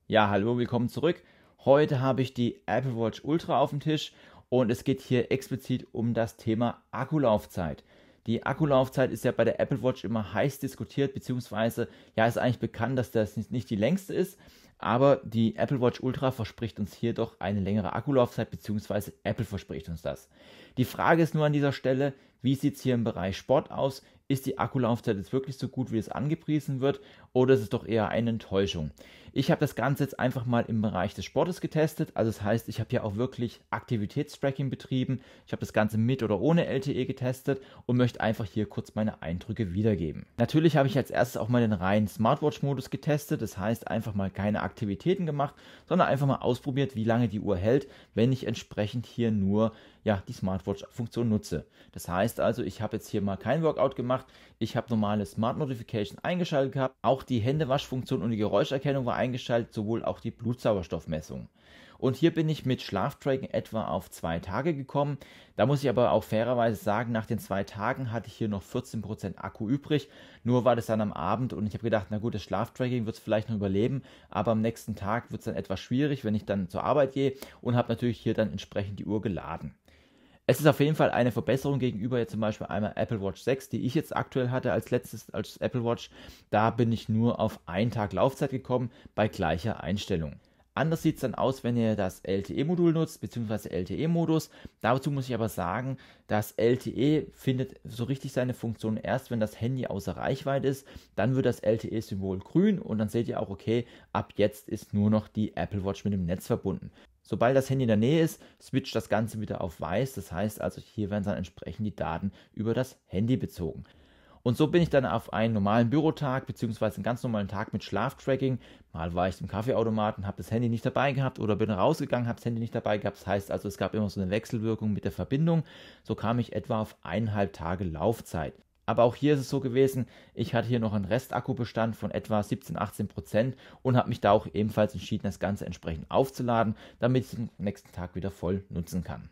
Ja, hallo, willkommen zurück. Heute habe ich die Apple Watch Ultra auf dem Tisch und es geht hier explizit um das Thema Akkulaufzeit. Die Akkulaufzeit ist ja bei der Apple Watch immer heiß diskutiert, beziehungsweise ja, ist eigentlich bekannt, dass das nicht die längste ist, aber die Apple Watch Ultra verspricht uns hier doch eine längere Akkulaufzeit, beziehungsweise Apple verspricht uns das. Die Frage ist nur an dieser Stelle, wie sieht es hier im Bereich Sport aus? Ist die Akkulaufzeit jetzt wirklich so gut, wie es angepriesen wird, oder ist es doch eher eine Enttäuschung? Ich habe das Ganze jetzt einfach mal im Bereich des Sportes getestet. Also das heißt, ich habe hier auch wirklich Aktivitätstracking betrieben. Ich habe das Ganze mit oder ohne LTE getestet und möchte einfach hier kurz meine Eindrücke wiedergeben. Natürlich habe ich als erstes auch mal den reinen Smartwatch-Modus getestet. Das heißt, einfach mal keine Aktivitäten gemacht, sondern einfach mal ausprobiert, wie lange die Uhr hält, wenn ich entsprechend hier nur die Smartwatch-Funktion nutze. Das heißt also, ich habe jetzt hier mal kein Workout gemacht. Ich habe normale Smart Notification eingeschaltet gehabt. Auch die Händewaschfunktion und die Geräuscherkennung war eingeschaltet, sowohl auch die Blutsauerstoffmessung. Und hier bin ich mit Schlaftracking etwa auf 2 Tage gekommen. Da muss ich aber auch fairerweise sagen, nach den 2 Tagen hatte ich hier noch 14% Akku übrig. Nur war das dann am Abend und ich habe gedacht, na gut, das Schlaftracking wird es vielleicht noch überleben, aber am nächsten Tag wird es dann etwas schwierig, wenn ich dann zur Arbeit gehe, und habe natürlich hier dann entsprechend die Uhr geladen. Es ist auf jeden Fall eine Verbesserung gegenüber jetzt zum Beispiel einmal Apple Watch 6, die ich jetzt aktuell hatte als letztes als Apple Watch. Da bin ich nur auf 1 Tag Laufzeit gekommen bei gleicher Einstellung. Anders sieht es dann aus, wenn ihr das LTE-Modul nutzt, beziehungsweise LTE-Modus. Dazu muss ich aber sagen, das LTE findet so richtig seine Funktion erst, wenn das Handy außer Reichweite ist. Dann wird das LTE-Symbol grün und dann seht ihr auch, okay, ab jetzt ist nur noch die Apple Watch mit dem Netz verbunden. Sobald das Handy in der Nähe ist, switcht das Ganze wieder auf weiß. Das heißt also, hier werden dann entsprechend die Daten über das Handy bezogen. Und so bin ich dann auf einen normalen Bürotag bzw. einen ganz normalen Tag mit Schlaftracking. Mal war ich im Kaffeeautomaten, habe das Handy nicht dabei gehabt, oder bin rausgegangen, habe das Handy nicht dabei gehabt. Das heißt also, es gab immer so eine Wechselwirkung mit der Verbindung. So kam ich etwa auf 1,5 Tage Laufzeit. Aber auch hier ist es so gewesen, ich hatte hier noch einen Restakkubestand von etwa 17-18% und habe mich da auch ebenfalls entschieden, das Ganze entsprechend aufzuladen, damit ich es am nächsten Tag wieder voll nutzen kann.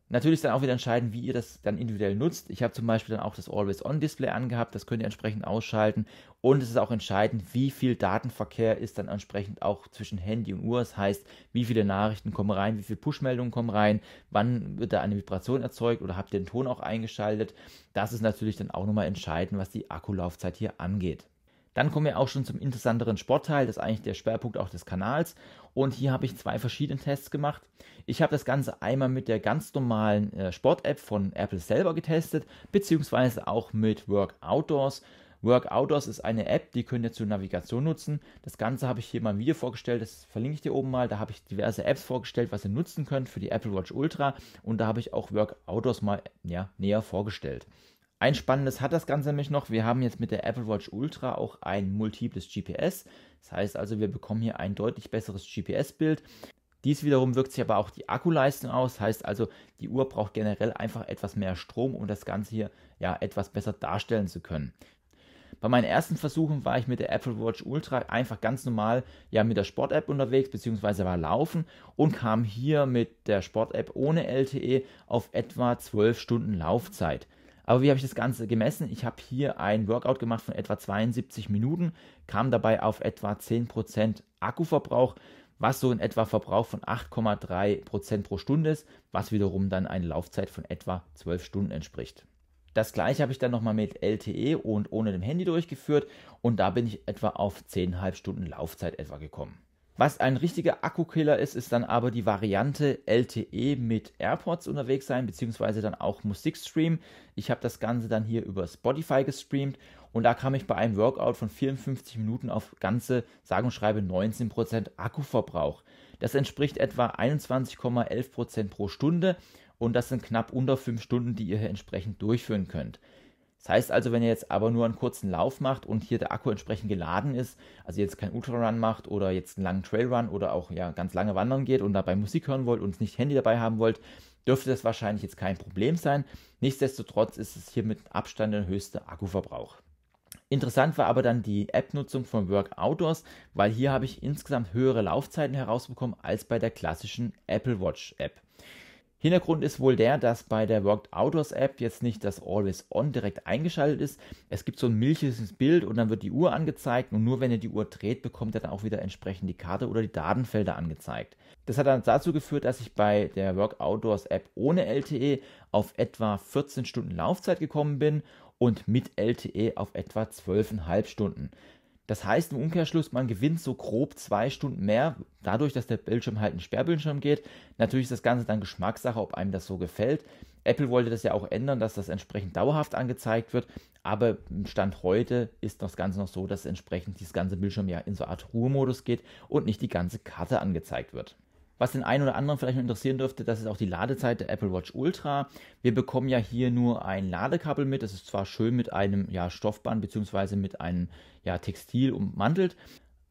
Natürlich ist dann auch wieder entscheidend, wie ihr das dann individuell nutzt. Ich habe zum Beispiel dann auch das Always-On-Display angehabt, das könnt ihr entsprechend ausschalten. Und es ist auch entscheidend, wie viel Datenverkehr ist dann entsprechend auch zwischen Handy und Uhr. Das heißt, wie viele Nachrichten kommen rein, wie viele Push-Meldungen kommen rein, wann wird da eine Vibration erzeugt oder habt ihr den Ton auch eingeschaltet. Das ist natürlich dann auch nochmal entscheidend, was die Akkulaufzeit hier angeht. Dann kommen wir auch schon zum interessanteren Sportteil, das ist eigentlich der Schwerpunkt auch des Kanals. Und hier habe ich 2 verschiedene Tests gemacht. Ich habe das Ganze einmal mit der ganz normalen Sport-App von Apple selber getestet, beziehungsweise auch mit Work Outdoors. Work Outdoors ist eine App, die könnt ihr zur Navigation nutzen. Das Ganze habe ich hier mal ein Video vorgestellt, das verlinke ich dir oben mal. Da habe ich diverse Apps vorgestellt, was ihr nutzen könnt für die Apple Watch Ultra. Und da habe ich auch Work Outdoors mal näher vorgestellt. Ein spannendes hat das Ganze nämlich noch. Wir haben jetzt mit der Apple Watch Ultra auch ein multiples GPS. Das heißt also, wir bekommen hier ein deutlich besseres GPS-Bild. Dies wiederum wirkt sich aber auch die Akkuleistung aus. Das heißt also, die Uhr braucht generell einfach etwas mehr Strom, um das Ganze hier etwas besser darstellen zu können. Bei meinen ersten Versuchen war ich mit der Apple Watch Ultra einfach ganz normal mit der Sport-App unterwegs, beziehungsweise war laufen und kam hier mit der Sport-App ohne LTE auf etwa 12 Stunden Laufzeit. Aber wie habe ich das Ganze gemessen? Ich habe hier ein Workout gemacht von etwa 72 Minuten, kam dabei auf etwa 10% Akkuverbrauch, was so in etwa Verbrauch von 8,3% pro Stunde ist, was wiederum dann eine Laufzeit von etwa 12 Stunden entspricht. Das gleiche habe ich dann nochmal mit LTE und ohne dem Handy durchgeführt und da bin ich etwa auf 10,5 Stunden Laufzeit etwa gekommen. Was ein richtiger Akkukiller ist, ist dann aber die Variante LTE mit AirPods unterwegs sein, beziehungsweise dann auch Musik streamen. Ich habe das Ganze dann hier über Spotify gestreamt und da kam ich bei einem Workout von 54 Minuten auf ganze, sage und schreibe 19% Akkuverbrauch. Das entspricht etwa 21,11% pro Stunde und das sind knapp unter 5 Stunden, die ihr hier entsprechend durchführen könnt. Das heißt also, wenn ihr jetzt aber nur einen kurzen Lauf macht und hier der Akku entsprechend geladen ist, also jetzt kein Ultrarun macht oder jetzt einen langen Trailrun oder auch ganz lange wandern geht und dabei Musik hören wollt und nicht Handy dabei haben wollt, dürfte das wahrscheinlich jetzt kein Problem sein. Nichtsdestotrotz ist es hier mit Abstand der höchste Akkuverbrauch. Interessant war aber dann die App-Nutzung von Work Outdoors, weil hier habe ich insgesamt höhere Laufzeiten herausbekommen als bei der klassischen Apple Watch App. Hintergrund ist wohl der, dass bei der Worked Outdoors App jetzt nicht das Always On direkt eingeschaltet ist. Es gibt so ein milchiges Bild und dann wird die Uhr angezeigt und nur wenn ihr die Uhr dreht, bekommt ihr dann auch wieder entsprechend die Karte oder die Datenfelder angezeigt. Das hat dann dazu geführt, dass ich bei der Worked Outdoors App ohne LTE auf etwa 14 Stunden Laufzeit gekommen bin und mit LTE auf etwa 12,5 Stunden. Das heißt im Umkehrschluss, man gewinnt so grob 2 Stunden mehr, dadurch, dass der Bildschirm halt ein Sperrbildschirm geht. Natürlich ist das Ganze dann Geschmackssache, ob einem das so gefällt. Apple wollte das ja auch ändern, dass das entsprechend dauerhaft angezeigt wird, aber im Stand heute ist das Ganze noch so, dass entsprechend dieses ganze Bildschirm ja in so eine Art Ruhemodus geht und nicht die ganze Karte angezeigt wird. Was den einen oder anderen vielleicht noch interessieren dürfte, das ist auch die Ladezeit der Apple Watch Ultra. Wir bekommen ja hier nur ein Ladekabel mit. Das ist zwar schön mit einem Stoffband bzw. mit einem Textil ummantelt,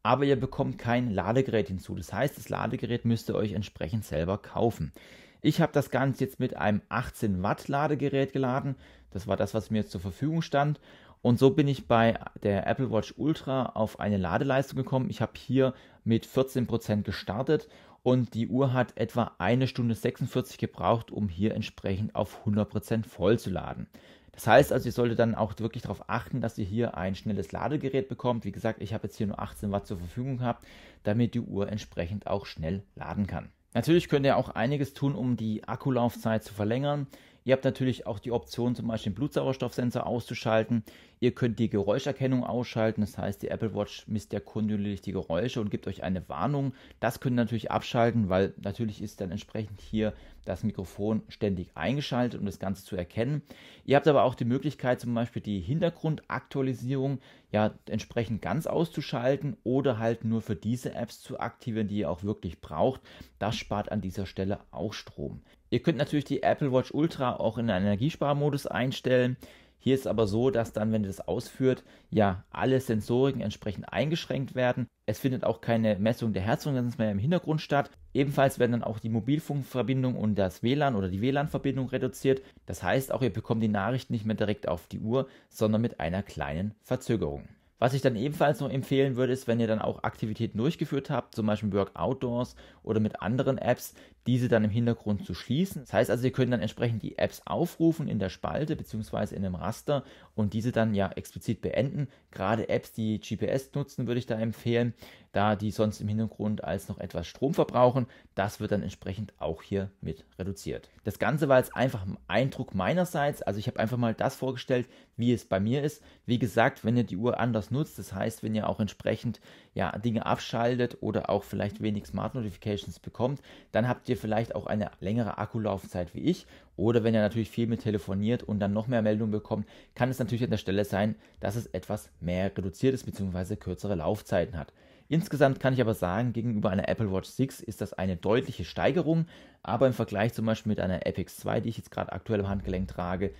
aber ihr bekommt kein Ladegerät hinzu. Das heißt, das Ladegerät müsst ihr euch entsprechend selber kaufen. Ich habe das Ganze jetzt mit einem 18 Watt Ladegerät geladen. Das war das, was mir jetzt zur Verfügung stand. Und so bin ich bei der Apple Watch Ultra auf eine Ladeleistung gekommen. Ich habe hier mit 14% gestartet und die Uhr hat etwa 1 Stunde 46 gebraucht, um hier entsprechend auf 100% voll zu laden. Das heißt also, ihr solltet dann auch wirklich darauf achten, dass ihr hier ein schnelles Ladegerät bekommt. Wie gesagt, ich habe jetzt hier nur 18 Watt zur Verfügung gehabt, damit die Uhr entsprechend auch schnell laden kann. Natürlich könnt ihr auch einiges tun, um die Akkulaufzeit zu verlängern. Ihr habt natürlich auch die Option, zum Beispiel den Blutsauerstoffsensor auszuschalten. Ihr könnt die Geräuscherkennung ausschalten, das heißt, die Apple Watch misst ja kontinuierlich die Geräusche und gibt euch eine Warnung. Das könnt ihr natürlich abschalten, weil natürlich ist dann entsprechend hier das Mikrofon ständig eingeschaltet, um das Ganze zu erkennen. Ihr habt aber auch die Möglichkeit, zum Beispiel die Hintergrundaktualisierung entsprechend ganz auszuschalten oder halt nur für diese Apps zu aktivieren, die ihr auch wirklich braucht. Das spart an dieser Stelle auch Strom. Ihr könnt natürlich die Apple Watch Ultra auch in einen Energiesparmodus einstellen. Hier ist aber so, dass dann, wenn ihr das ausführt, alle Sensoriken entsprechend eingeschränkt werden. Es findet auch keine Messung der Herzfrequenz mehr im Hintergrund statt. Ebenfalls werden dann auch die Mobilfunkverbindung und das WLAN oder die WLAN-Verbindung reduziert. Das heißt auch, ihr bekommt die Nachrichten nicht mehr direkt auf die Uhr, sondern mit einer kleinen Verzögerung. Was ich dann ebenfalls noch empfehlen würde, ist, wenn ihr dann auch Aktivitäten durchgeführt habt, zum Beispiel Work Outdoors oder mit anderen Apps, diese dann im Hintergrund zu schließen. Das heißt also, ihr könnt dann entsprechend die Apps aufrufen in der Spalte bzw. in dem Raster und diese dann explizit beenden. Gerade Apps, die GPS nutzen, würde ich da empfehlen, da die sonst im Hintergrund als noch etwas Strom verbrauchen. Das wird dann entsprechend auch hier mit reduziert. Das Ganze war jetzt einfach ein Eindruck meinerseits. Also ich habe einfach mal das vorgestellt, wie es bei mir ist. Wie gesagt, wenn ihr die Uhr anders nutzt, das heißt, wenn ihr auch entsprechend Dinge abschaltet oder auch vielleicht wenig Smart Notifications bekommt, dann habt ihr vielleicht auch eine längere Akkulaufzeit wie ich. Oder wenn ihr natürlich viel mit telefoniert und dann noch mehr Meldungen bekommt, kann es natürlich an der Stelle sein, dass es etwas mehr reduziert ist bzw. kürzere Laufzeiten hat. Insgesamt kann ich aber sagen, gegenüber einer Apple Watch 6 ist das eine deutliche Steigerung, aber im Vergleich zum Beispiel mit einer Epix 2, die ich jetzt gerade aktuell am Handgelenk trage,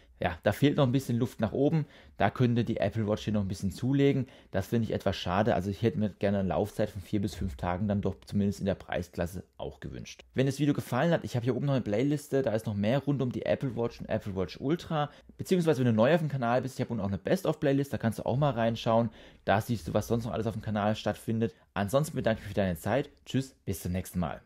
da fehlt noch ein bisschen Luft nach oben, da könnte die Apple Watch hier noch ein bisschen zulegen, das finde ich etwas schade, also ich hätte mir gerne eine Laufzeit von 4 bis 5 Tagen dann doch zumindest in der Preisklasse auch gewünscht. Wenn das Video gefallen hat, ich habe hier oben noch eine Playliste, da ist noch mehr rund um die Apple Watch und Apple Watch Ultra, beziehungsweise wenn du neu auf dem Kanal bist, ich habe unten auch eine Best-of-Playlist, da kannst du auch mal reinschauen, da siehst du, was sonst noch alles auf dem Kanal stattfindet. Ansonsten bedanke ich mich für deine Zeit, tschüss, bis zum nächsten Mal.